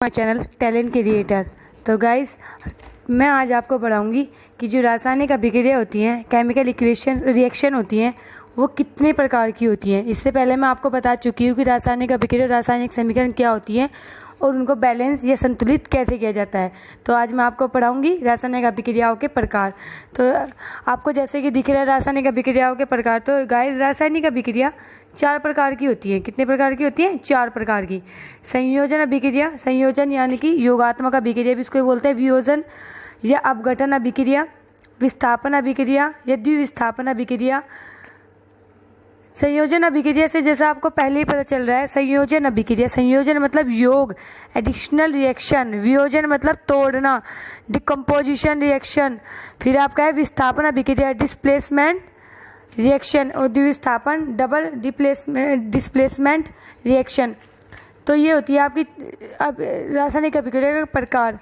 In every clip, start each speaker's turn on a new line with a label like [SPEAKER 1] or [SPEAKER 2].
[SPEAKER 1] My channel talent creator. तो guys, मैं आज आपको पढ़ाऊंगी कि जो रासायनिक अभिक्रिया होती हैं, केमिकल इक्वेशन रिएक्शन होती हैं, वो कितने प्रकार की होती हैं। इससे पहले मैं आपको बता चुकी हूँ कि रासायनिक अभिक्रिया, रासायनिक समीकरण क्या होती हैं और उनको बैलेंस या संतुलित कैसे किया जाता है। तो आज मैं आपको पढ़ाऊंगी रासायनिक अभिक्रियाओं के प्रकार। तो आपको जैसे कि दिख रहा है रासायनिक अभिक्रियाओं के प्रकार, तो गाइस रासायनिक अभिक्रिया 4 प्रकार की होती है। कितने प्रकार की होती हैं? 4 प्रकार की। संयोजन अभिक्रिया, संयोजन यानी कि योगात्मक अभिक्रिया भी इसको बोलते हैं, वियोजन या अपघटन अभिक्रिया, विस्थापन अभिक्रिया या द्विविस्थापन अभिक्रिया। संयोजन अभिक्रिया से जैसा आपको पहले ही पता चल रहा है, संयोजन अभिक्रिया, संयोजन मतलब योग, एडिशनल रिएक्शन। वियोजन मतलब तोड़ना, डिकम्पोजिशन रिएक्शन। फिर आपका है विस्थापन अभिक्रिया, डिस्प्लेसमेंट रिएक्शन। और द्विविस्थापन, डबल डिस्प्लेसमेंट रिएक्शन। तो ये होती है आपकी अब रासायनिक अभिक्रिया के प्रकार।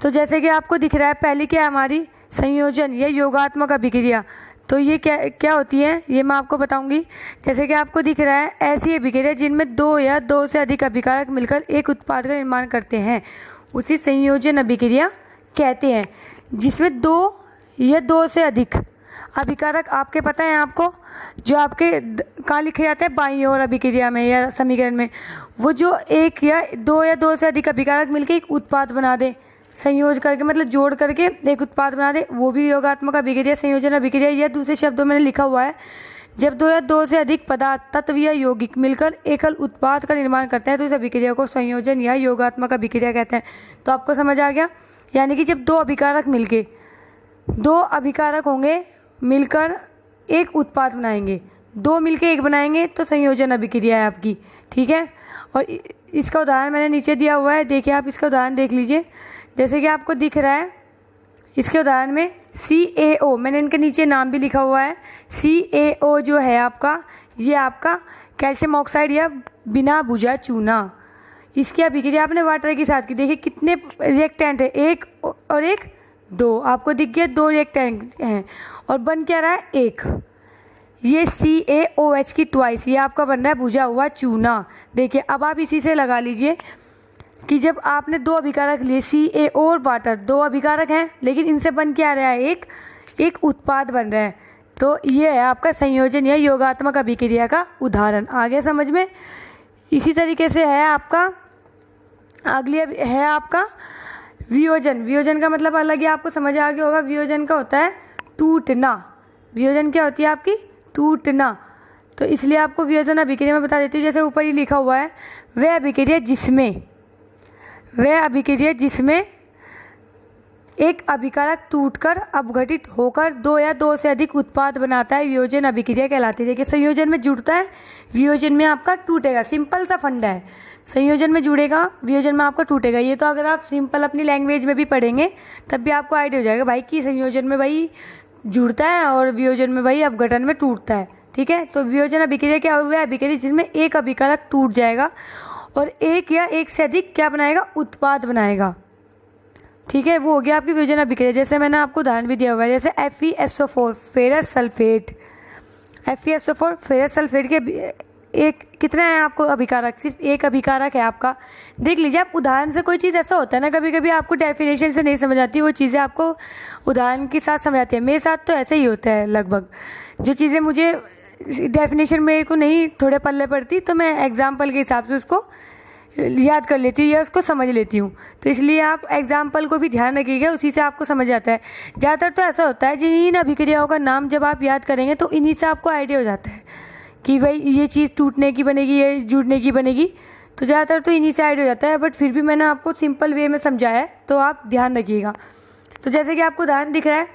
[SPEAKER 1] तो जैसे कि आपको दिख रहा है, पहली क्या है हमारी? संयोजन या योगात्मक अभिक्रिया। तो ये क्या होती है, ये मैं आपको बताऊंगी। जैसे कि आपको दिख रहा है, ऐसी अभिक्रिया जिनमें 2 या 2 से अधिक अभिकारक मिलकर एक उत्पाद का निर्माण करते हैं, उसी संयोजन अभिक्रिया कहते हैं। जिसमें 2 या 2 से अधिक अभिकारक, आपके पता है आपको, जो आपके कहाँ लिखे जाते हैं, बाईं ओर अभिक्रिया में या समीकरण में, वो जो 1 या 2 से अधिक अभिकारक मिलकर एक उत्पाद बना दे, संयोज करके मतलब जोड़ करके एक उत्पाद बना दे, वो भी योगात्मक अभिक्रिया, संयोजन अभिक्रिया। या दूसरे शब्दों में मैंने लिखा हुआ है, जब 2 या 2 से अधिक पदार्थ, तत्व या यौगिक मिलकर एकल उत्पाद का निर्माण करते हैं, तो इस अभिक्रिया को संयोजन या योगात्मक अभिक्रिया कहते हैं। तो आपको समझ आ गया, यानी कि जब 2 अभिकारक मिलके, 2 अभिकारक होंगे मिलकर एक उत्पाद बनाएंगे, 2 मिलके एक बनाएंगे, तो संयोजन अभिक्रिया है आपकी। ठीक है, और इसका उदाहरण मैंने नीचे दिया हुआ है, देखिए आप इसका उदाहरण देख लीजिए। जैसे कि आपको दिख रहा है इसके उदाहरण में CaO, मैंने इनके नीचे नाम भी लिखा हुआ है। CaO जो है आपका, ये आपका कैल्शियम ऑक्साइड या बिना बुझा चूना। इसकी अभिक्रिया आपने वाटर के साथ की, देखिए कितने रिएक्टेंट है, 1 और 1 2, आपको दिख गया 2 रिएक्टेंट हैं और बन क्या रहा है 1। ये CaOH की ट्वाइस, ये आपका बन रहा है बुझा हुआ चूना। देखिए अब आप इसी से लगा लीजिए कि जब आपने 2 अभिकारक लिए, CaO और वाटर, 2 अभिकारक हैं, लेकिन इनसे बन के आ रहा है एक उत्पाद बन रहा है। तो ये है आपका संयोजन या योगात्मक अभिक्रिया का उदाहरण। आगे समझ में? इसी तरीके से है आपका, अगली है आपका वियोजन। वियोजन का मतलब अलग ही आपको समझ आ गया होगा। वियोजन का होता है टूटना। वियोजन क्या होती है आपकी? टूटना। तो इसलिए आपको वियोजन अभिक्रिया में बता देती हूँ, जैसे ऊपर ही लिखा हुआ है, वह अभिक्रिया जिसमें एक अभिकारक टूटकर अपघटित होकर 2 या 2 से अधिक उत्पाद बनाता है, वियोजन अभिक्रिया कहलाती है। देखिए संयोजन में जुड़ता है, वियोजन में आपका टूटेगा। सिंपल सा फंडा है, संयोजन में जुड़ेगा, वियोजन में आपका टूटेगा। ये तो अगर आप सिंपल अपनी लैंग्वेज में भी पढ़ेंगे तब भी आपको आइडिया हो जाएगा भाई कि संयोजन में भाई जुड़ता है और वियोजन में भाई अपघटन में टूटता है। ठीक है, तो वियोजन अभिक्रिया क्या हुआ है? अभिक्रिया जिसमें एक अभिकारक टूट जाएगा और 1 या 1 से अधिक क्या बनाएगा? उत्पाद बनाएगा। ठीक है, वो हो गया आपकी वियोजन अभिक्रिया। जैसे मैंने आपको उदाहरण भी दिया हुआ है, जैसे FeSO4 ferrous sulphate. FeSO4 ferrous sulphate के एक कितने हैं आपको अभिकारक? सिर्फ 1 अभिकारक है आपका। देख लीजिए आप, उदाहरण से कोई चीज़ ऐसा होता है ना, कभी कभी आपको डेफिनेशन से नहीं समझ आती, वो चीज़ें आपको उदाहरण के साथ समझ आती है। मेरे साथ तो ऐसे ही होता है लगभग। जो चीज़ें मुझे डेफिनेशन में को नहीं थोड़े पल्ले पड़ती, तो मैं एग्जाम्पल के हिसाब से उसको याद कर लेती हूँ या उसको समझ लेती हूँ। तो इसलिए आप एग्जाम्पल को भी ध्यान रखिएगा, उसी से आपको समझ आता है। ज़्यादातर तो ऐसा होता है, जिन अभिक्रियाओं का नाम जब आप याद करेंगे तो इन्हीं से आपको आइडिया हो जाता है कि भाई ये चीज़ टूटने की बनेगी, ये जुड़ने की बनेगी। तो ज़्यादातर तो इन्हीं से आइडिया हो जाता है, बट फिर भी मैंने आपको सिंपल वे में समझाया है, तो आप ध्यान रखिएगा। तो जैसे कि आपको उदाहरण दिख रहा है,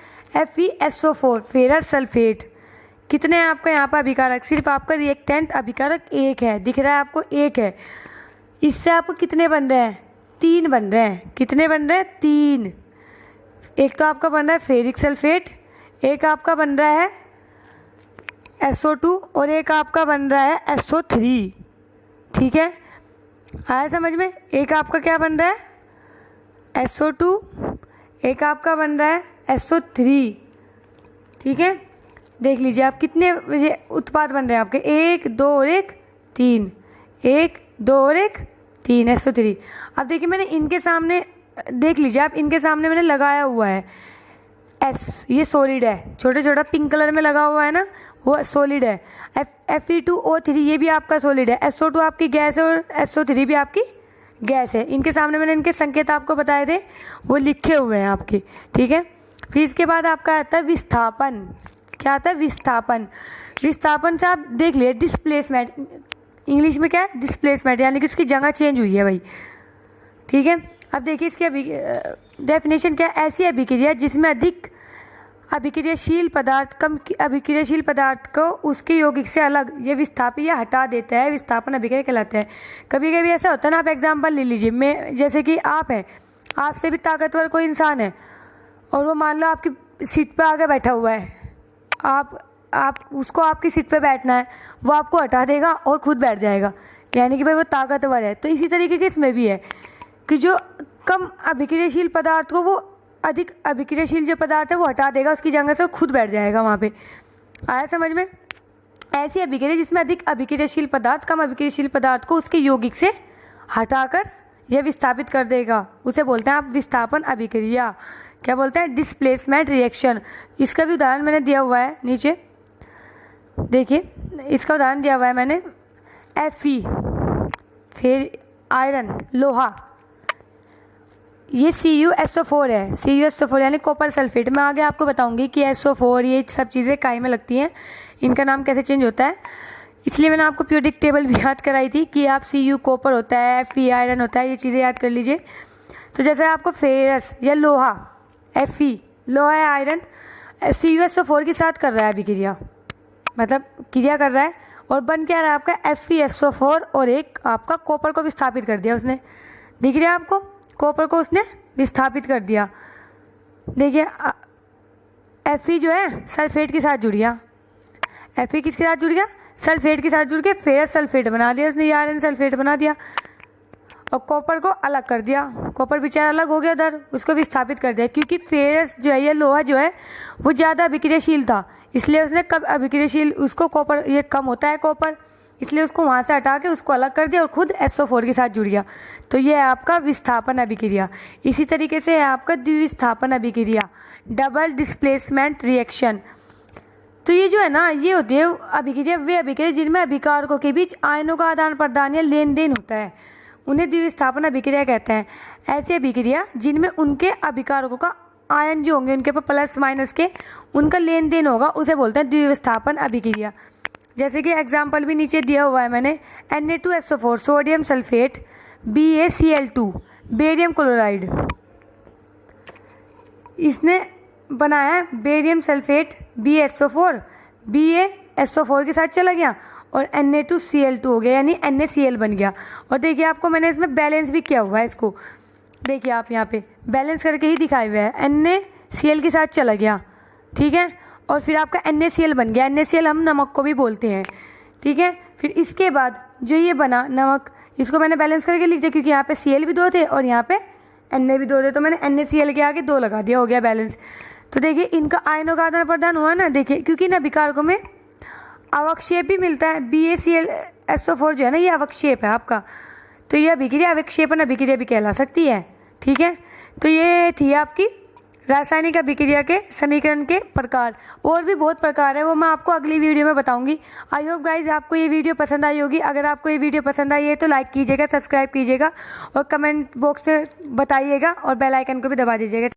[SPEAKER 1] FeSO4 फेरस सल्फेट। कितने हैं आपका यहाँ पर अभिकारक? सिर्फ आपका रिएक्टेंट अभिकारक 1 है, दिख रहा है आपको 1 है। इससे आपको कितने बन रहे हैं? 3 बन रहे हैं। कितने बन रहे हैं? 3। एक तो आपका बन रहा है फेरिक सल्फेट, एक आपका बन रहा है SO2 और एक आपका बन रहा है SO3। ठीक है, आया समझ में? एक आपका क्या बन रहा है? SO2, एक आपका बन रहा है SO3। ठीक है, देख लीजिए आप कितने उत्पाद बन रहे हैं आपके? 1 2 और 1 3, 1 2 और 1 3 SO3। अब देखिए मैंने इनके सामने, देख लीजिए आप, इनके सामने मैंने लगाया हुआ है S, ये सॉलिड है, छोटा छोटा पिंक कलर में लगा हुआ है ना, वो सॉलिड है। Fe2O3 ये भी आपका सॉलिड है। SO2 आपकी गैस है और SO3 भी आपकी गैस है। इनके सामने मैंने इनके संकेत आपको बताए थे, वो लिखे हुए हैं आपके, ठीक है। फिर इसके बाद आपका आता है विस्थापन। क्या आता है? विस्थापन। विस्थापन से आप देख लिए डिस्प्लेसमेंट, इंग्लिश में क्या है? डिस्प्लेसमेंट, यानी कि उसकी जगह चेंज हुई है भाई, ठीक है। अब देखिए इसकी डेफिनेशन क्या है? ऐसी अभिक्रिया जिसमें अधिक अभिक्रियाशील पदार्थ कम अभिक्रियाशील पदार्थ को उसके यौगिक से अलग ये विस्थापित या हटा देता है, विस्थापन अभिक्रिया कहलाता है। कभी कभी ऐसा होता है ना, आप एग्जाम्पल ले लीजिए, मैं जैसे कि आप हैं, आपसे भी ताकतवर कोई इंसान है और वो मान लो आपकी सीट पे आके बैठा हुआ है, आप उसको आपकी सीट पे बैठना है, वो आपको हटा देगा और खुद बैठ जाएगा, यानी कि भाई वो ताकतवर है। तो इसी तरीके के इसमें भी है कि जो कम अभिक्रियाशील पदार्थ को वो अधिक अभिक्रियाशील जो पदार्थ है वो हटा देगा, उसकी जगह से वो खुद बैठ जाएगा वहाँ पे। आया समझ में? ऐसी अभिक्रिया जिसमें अधिक अभिक्रियाशील पदार्थ कम अभिक्रियाशील पदार्थ को उसके यौगिक से हटाकर यह विस्थापित कर देगा, उसे बोलते हैं आप विस्थापन अभिक्रिया। क्या बोलते हैं? Displacement reaction. इसका भी उदाहरण मैंने दिया हुआ है नीचे, देखिए इसका उदाहरण दिया हुआ है मैंने। Fe, फिर आयरन, लोहा, ये CuSO4 है। CuSO4 यानी कॉपर सल्फेट। मैं आगे आपको बताऊंगी कि SO4 ये सब चीज़ें काहे में लगती हैं, इनका नाम कैसे चेंज होता है। इसलिए मैंने आपको पीरियोडिक टेबल भी याद कराई थी कि आप Cu कॉपर होता है, Fe आयरन होता है, ये चीज़ें याद कर लीजिए। तो जैसे आपको फेरस या लोहा, Fe लोहा है, आयरन CuSO4 के साथ कर रहा है अभिक्रिया, मतलब क्रिया कर रहा है और बन क्या रहा है आपका FeSO4, और एक आपका कॉपर को विस्थापित कर दिया उसने। दिख रहा है आपको? कॉपर को उसने विस्थापित कर दिया। देखिए Fe जो है सल्फेट के साथ जुड़ गया। Fe किसके साथ जुड़ गया? सल्फेट के साथ जुड़ के फेरस सल्फेट बना दिया उसने, आयरन सल्फेट बना दिया और कॉपर को अलग कर दिया। कॉपर बेचारा अलग हो गया उधर, उसको विस्थापित कर दिया, क्योंकि फेरस जो है या लोहा जो है वो ज़्यादा अभिक्रियाशील था, इसलिए उसने कब अभिक्रियाशील, उसको कॉपर ये कम होता है कॉपर, इसलिए उसको वहाँ से हटा के उसको अलग कर दिया और खुद SO4 के साथ जुड़ गया। तो ये है आपका विस्थापन अभिक्रिया। इसी तरीके से है आपका द्विविस्थापन अभिक्रिया, डबल डिस्प्लेसमेंट रिएक्शन। तो ये जो है ना, ये होती है अभिक्रिया, वे अभिक्रिया जिनमें अभिकारकों के बीच आयनों का आदान प्रदान या लेन देन होता है, उन्हें द्विविस्थापन अभिक्रिया कहते हैं। ऐसी अभिक्रिया जिनमें उनके अभिकारकों का आयन जो होंगे उनके पर प्लस माइनस के उनका लेन देन होगा, उसे बोलते हैं द्विविस्थापन अभिक्रिया। जैसे कि एग्जाम्पल भी नीचे दिया हुआ है मैंने, Na2SO4 sodium sulphate, BaCl2 barium chloride, इसने बनाया है बेरियम सल्फेट BaSO4, BaSO4 के साथ चला गया और Na2Cl2 हो गया, यानी NaCl बन गया। और देखिए आपको मैंने इसमें बैलेंस भी किया हुआ है, इसको देखिए आप यहाँ पे बैलेंस करके ही दिखाए हुए हैं। NaCl के साथ चला गया, ठीक है, और फिर आपका NaCl बन गया। NaCl हम नमक को भी बोलते हैं, ठीक है। फिर इसके बाद जो ये बना नमक, इसको मैंने बैलेंस करके लिख दिया, क्योंकि यहाँ पे Cl भी 2 थे और यहाँ पे Na भी 2 थे, तो मैंने NaCl के आगे 2 लगा दिया, हो गया बैलेंस। तो देखिए इनका आयनों का आदान प्रदान हुआ ना, देखिए क्योंकि ना अभिकारकों में अवक्षेप भी मिलता है। BaClSO4 जो है ना, ये अवक्षेप है आपका, तो ये अभिक्रिया अवक्षेपण अभिक्रिया भी कहला सकती है, ठीक है। तो ये थी आपकी रासायनिक अभिक्रिया के समीकरण के प्रकार। और भी बहुत प्रकार है, वो मैं आपको अगली वीडियो में बताऊंगी। आई होप गाइज आपको ये वीडियो पसंद आई होगी। अगर आपको ये वीडियो पसंद आई है तो लाइक कीजिएगा, सब्सक्राइब कीजिएगा और कमेंट बॉक्स में बताइएगा और बेल आइकन को भी दबा दीजिएगा।